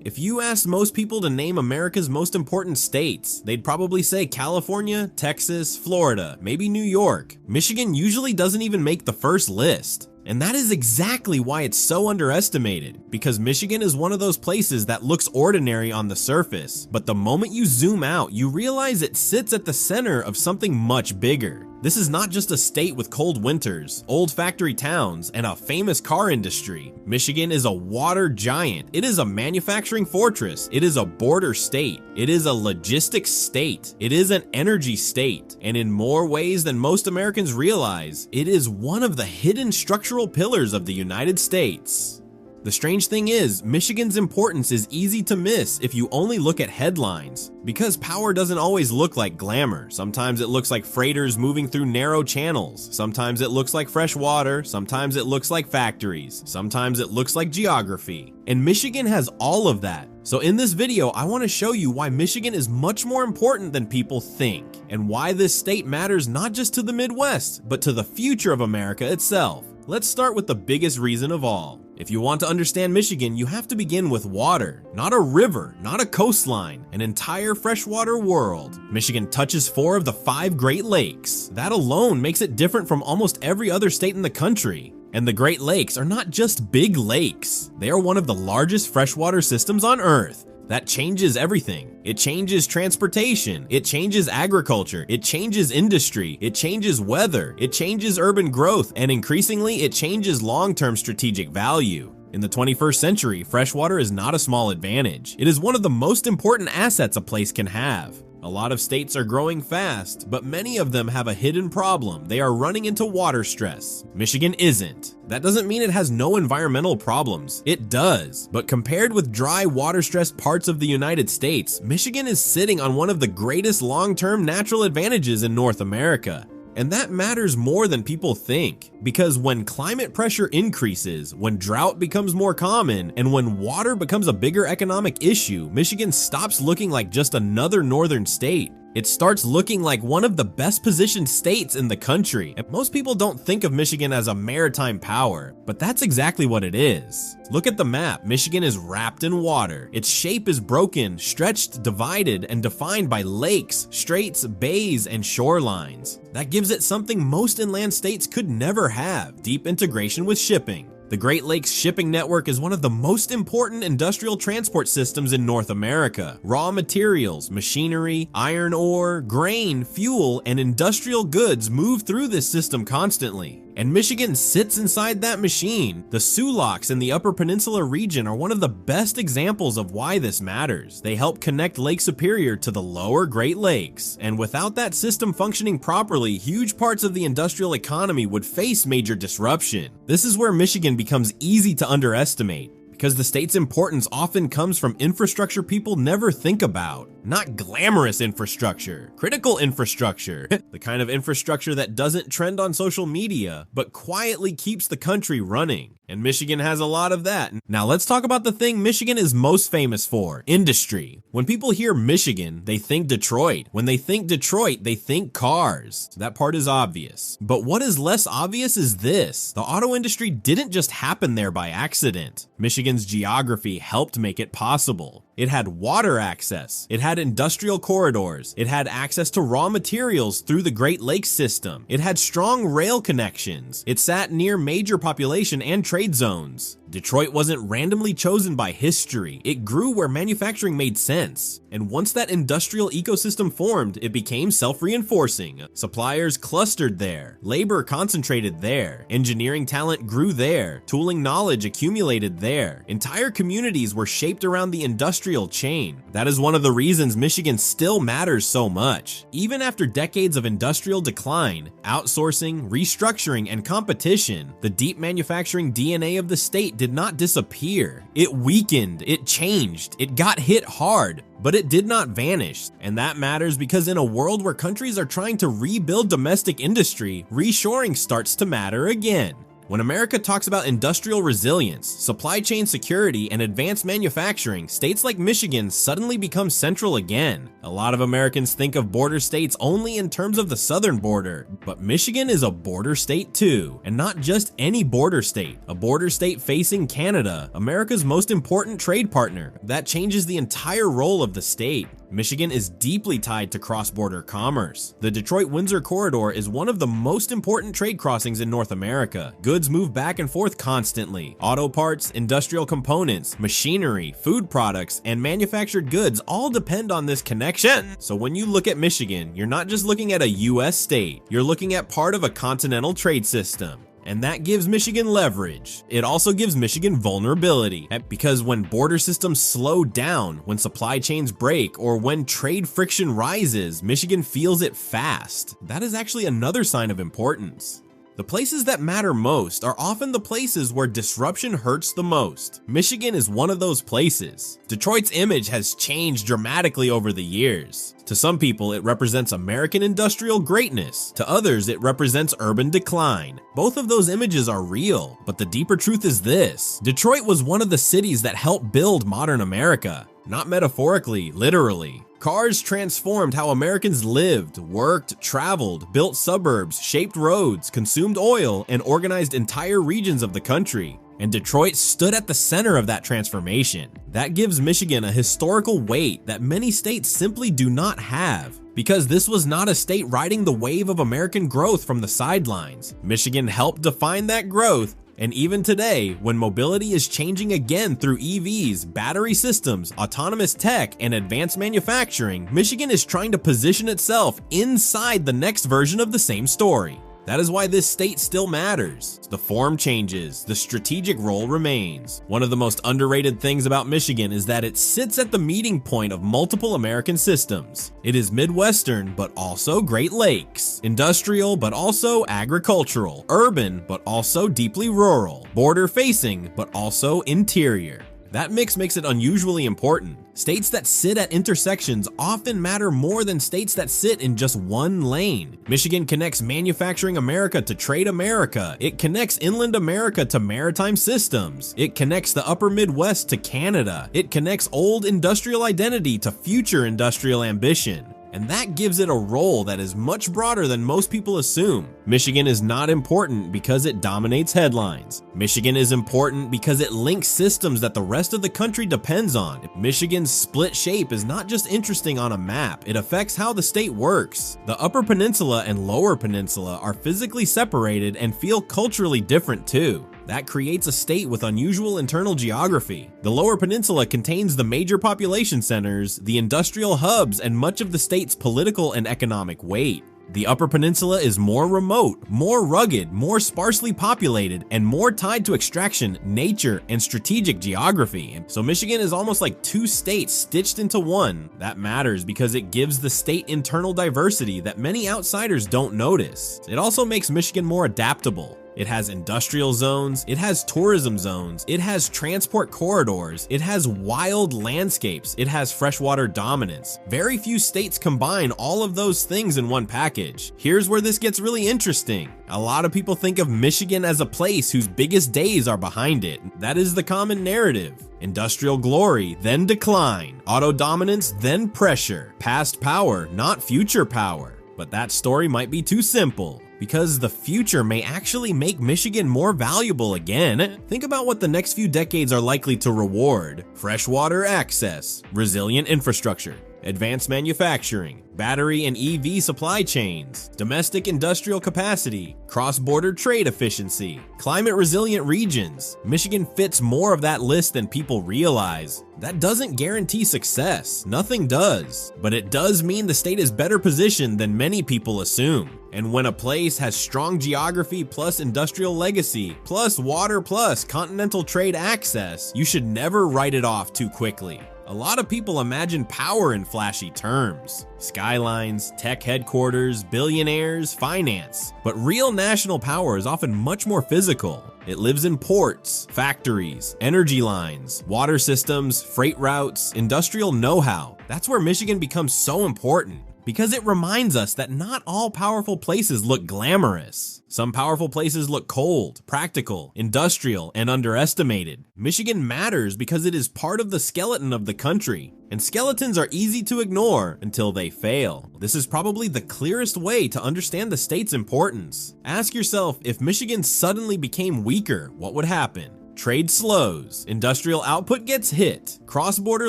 If you asked most people to name America's most important states, they'd probably say California, Texas, Florida, maybe New York. Michigan usually doesn't even make the first list. And that is exactly why it's so underestimated, because Michigan is one of those places that looks ordinary on the surface, but the moment you zoom out, you realize it sits at the center of something much bigger. This is not just a state with cold winters, old factory towns, and a famous car industry. Michigan is a water giant. It is a manufacturing fortress. It is a border state. It is a logistics state. It is an energy state. And in more ways than most Americans realize, it is one of the hidden structural pillars of the United States. The strange thing is, Michigan's importance is easy to miss if you only look at headlines. Because power doesn't always look like glamour. Sometimes it looks like freighters moving through narrow channels. Sometimes it looks like fresh water. Sometimes it looks like factories. Sometimes it looks like geography. And Michigan has all of that. So in this video, I want to show you why Michigan is much more important than people think, and why this state matters not just to the Midwest, but to the future of America itself. Let's start with the biggest reason of all. If you want to understand Michigan, you have to begin with water. Not a river, not a coastline, an entire freshwater world. Michigan touches 4 of the 5 Great Lakes. That alone makes it different from almost every other state in the country. And the Great Lakes are not just big lakes. They are one of the largest freshwater systems on Earth. That changes everything. It changes transportation, it changes agriculture, it changes industry, it changes weather, it changes urban growth, and increasingly it changes long-term strategic value. In the 21st century, freshwater is not a small advantage. It is one of the most important assets a place can have. A lot of states are growing fast, but many of them have a hidden problem. They are running into water stress. Michigan isn't. That doesn't mean it has no environmental problems. It does. But compared with dry, water-stressed parts of the United States, Michigan is sitting on one of the greatest long-term natural advantages in North America. And that matters more than people think, because when climate pressure increases, when drought becomes more common, and when water becomes a bigger economic issue, Michigan stops looking like just another northern state. It starts looking like one of the best positioned states in the country. And most people don't think of Michigan as a maritime power, but that's exactly what it is. Look at the map. Michigan is wrapped in water. Its shape is broken, stretched, divided, and defined by lakes, straits, bays, and shorelines. That gives it something most inland states could never have: deep integration with shipping. The Great Lakes shipping network is one of the most important industrial transport systems in North America. Raw materials, machinery, iron ore, grain, fuel, and industrial goods move through this system constantly. And Michigan sits inside that machine. The Sioux Locks in the Upper Peninsula region are one of the best examples of why this matters. They help connect Lake Superior to the lower Great Lakes. And without that system functioning properly, huge parts of the industrial economy would face major disruption. This is where Michigan becomes easy to underestimate, because the state's importance often comes from infrastructure people never think about. Not glamorous infrastructure, critical infrastructure, the kind of infrastructure that doesn't trend on social media, but quietly keeps the country running. And Michigan has a lot of that. Now let's talk about the thing Michigan is most famous for: industry. When people hear Michigan, they think Detroit. When they think Detroit, they think cars. That part is obvious. But what is less obvious is this: the auto industry didn't just happen there by accident. Michigan's geography helped make it possible. It had water access, it had industrial corridors, it had access to raw materials through the Great Lakes system, it had strong rail connections, it sat near major population and trade zones. Detroit wasn't randomly chosen by history, it grew where manufacturing made sense. And once that industrial ecosystem formed, it became self-reinforcing. Suppliers clustered there, labor concentrated there, engineering talent grew there, tooling knowledge accumulated there. Entire communities were shaped around the industrial chain. That is one of the reasons Michigan still matters so much. Even after decades of industrial decline, outsourcing, restructuring, and competition, the deep manufacturing DNA of the state did not disappear. It weakened, it changed, it got hit hard, but it did not vanish. And that matters because in a world where countries are trying to rebuild domestic industry, reshoring starts to matter again. When America talks about industrial resilience, supply chain security, and advanced manufacturing, states like Michigan suddenly become central again. A lot of Americans think of border states only in terms of the southern border, but Michigan is a border state too, and not just any border state, a border state facing Canada, America's most important trade partner. That changes the entire role of the state. Michigan is deeply tied to cross-border commerce. The Detroit-Windsor corridor is one of the most important trade crossings in North America. Goods move back and forth constantly. Auto parts, industrial components, machinery, food products, and manufactured goods all depend on this connection. So when you look at Michigan, you're not just looking at a US state, you're looking at part of a continental trade system. And that gives Michigan leverage. It also gives Michigan vulnerability, because when border systems slow down, when supply chains break, or when trade friction rises, Michigan feels it fast. That is actually another sign of importance. The places that matter most are often the places where disruption hurts the most. Michigan is one of those places. Detroit's image has changed dramatically over the years. To some people, it represents American industrial greatness. To others, it represents urban decline. Both of those images are real, but the deeper truth is this: Detroit was one of the cities that helped build modern America. Not metaphorically, literally. Cars transformed how Americans lived, worked, traveled, built suburbs, shaped roads, consumed oil, and organized entire regions of the country. And Detroit stood at the center of that transformation. That gives Michigan a historical weight that many states simply do not have. Because this was not a state riding the wave of American growth from the sidelines. Michigan helped define that growth. And even today, when mobility is changing again through EVs, battery systems, autonomous tech, and advanced manufacturing, Michigan is trying to position itself inside the next version of the same story. That is why this state still matters. The form changes, the strategic role remains. One of the most underrated things about Michigan is that it sits at the meeting point of multiple American systems. It is Midwestern, but also Great Lakes. Industrial, but also agricultural. Urban, but also deeply rural. Border facing, but also interior. That mix makes it unusually important. States that sit at intersections often matter more than states that sit in just one lane. Michigan connects manufacturing America to trade America. It connects inland America to maritime systems. It connects the upper Midwest to Canada. It connects old industrial identity to future industrial ambition. And that gives it a role that is much broader than most people assume. Michigan is not important because it dominates headlines. Michigan is important because it links systems that the rest of the country depends on. Michigan's split shape is not just interesting on a map, it affects how the state works. The Upper Peninsula and Lower Peninsula are physically separated and feel culturally different too. That creates a state with unusual internal geography. The Lower Peninsula contains the major population centers, the industrial hubs, and much of the state's political and economic weight. The Upper Peninsula is more remote, more rugged, more sparsely populated, and more tied to extraction, nature, and strategic geography. So Michigan is almost like two states stitched into one. That matters because it gives the state internal diversity that many outsiders don't notice. It also makes Michigan more adaptable. It has industrial zones, it has tourism zones, it has transport corridors, it has wild landscapes, it has freshwater dominance. Very few states combine all of those things in one package. Here's where this gets really interesting. A lot of people think of Michigan as a place whose biggest days are behind it. That is the common narrative. Industrial glory, then decline. Auto dominance, then pressure. Past power, not future power. But that story might be too simple, because the future may actually make Michigan more valuable again. Think about what the next few decades are likely to reward: freshwater access, resilient infrastructure, advanced manufacturing, battery and EV supply chains, domestic industrial capacity, cross-border trade efficiency, climate-resilient regions. Michigan fits more of that list than people realize. That doesn't guarantee success, nothing does, but it does mean the state is better positioned than many people assume. And when a place has strong geography plus industrial legacy, plus water plus continental trade access, you should never write it off too quickly. A lot of people imagine power in flashy terms: skylines, tech headquarters, billionaires, finance. But real national power is often much more physical. It lives in ports, factories, energy lines, water systems, freight routes, industrial know-how. That's where Michigan becomes so important. because it reminds us that not all powerful places look glamorous. Some powerful places look cold, practical, industrial, and underestimated. Michigan matters because it is part of the skeleton of the country, and skeletons are easy to ignore until they fail. This is probably the clearest way to understand the state's importance. Ask yourself, if Michigan suddenly became weaker, what would happen? Trade slows, industrial output gets hit, cross-border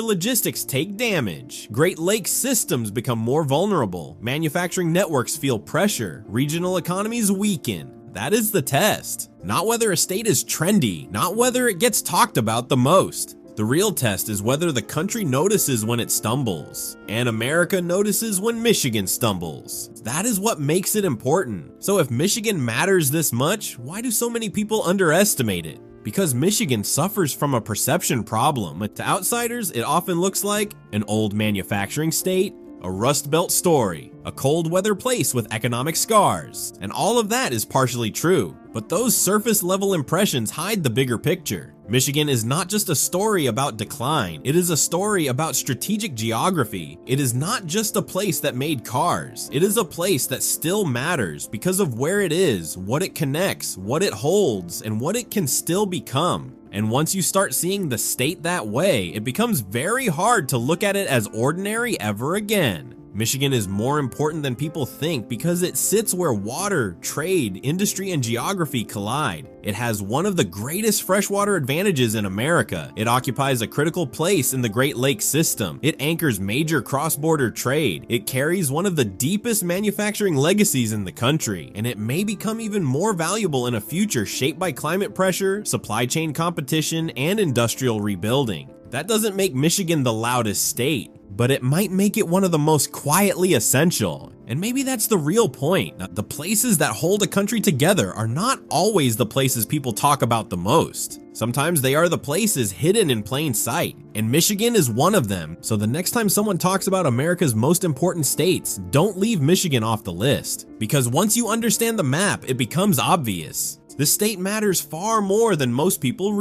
logistics take damage, Great Lakes systems become more vulnerable, manufacturing networks feel pressure, regional economies weaken. That is the test. Not whether a state is trendy, not whether it gets talked about the most. The real test is whether the country notices when it stumbles, and America notices when Michigan stumbles. That is what makes it important. So if Michigan matters this much, why do so many people underestimate it? Because Michigan suffers from a perception problem. To outsiders, it often looks like an old manufacturing state, a Rust Belt story, a cold weather place with economic scars, and all of that is partially true. But those surface level impressions hide the bigger picture. Michigan is not just a story about decline, it is a story about strategic geography. It is not just a place that made cars, it is a place that still matters because of where it is, what it connects, what it holds, and what it can still become. And once you start seeing the state that way, it becomes very hard to look at it as ordinary ever again. Michigan is more important than people think because it sits where water, trade, industry, and geography collide. It has one of the greatest freshwater advantages in America. It occupies a critical place in the Great Lakes system. It anchors major cross-border trade. It carries one of the deepest manufacturing legacies in the country, and it may become even more valuable in a future shaped by climate pressure, supply chain competition, and industrial rebuilding. That doesn't make Michigan the loudest state, but it might make it one of the most quietly essential. And maybe that's the real point. The places that hold a country together are not always the places people talk about the most. Sometimes they are the places hidden in plain sight, and Michigan is one of them. So the next time someone talks about America's most important states, don't leave Michigan off the list. Because once you understand the map, it becomes obvious. This state matters far more than most people realize.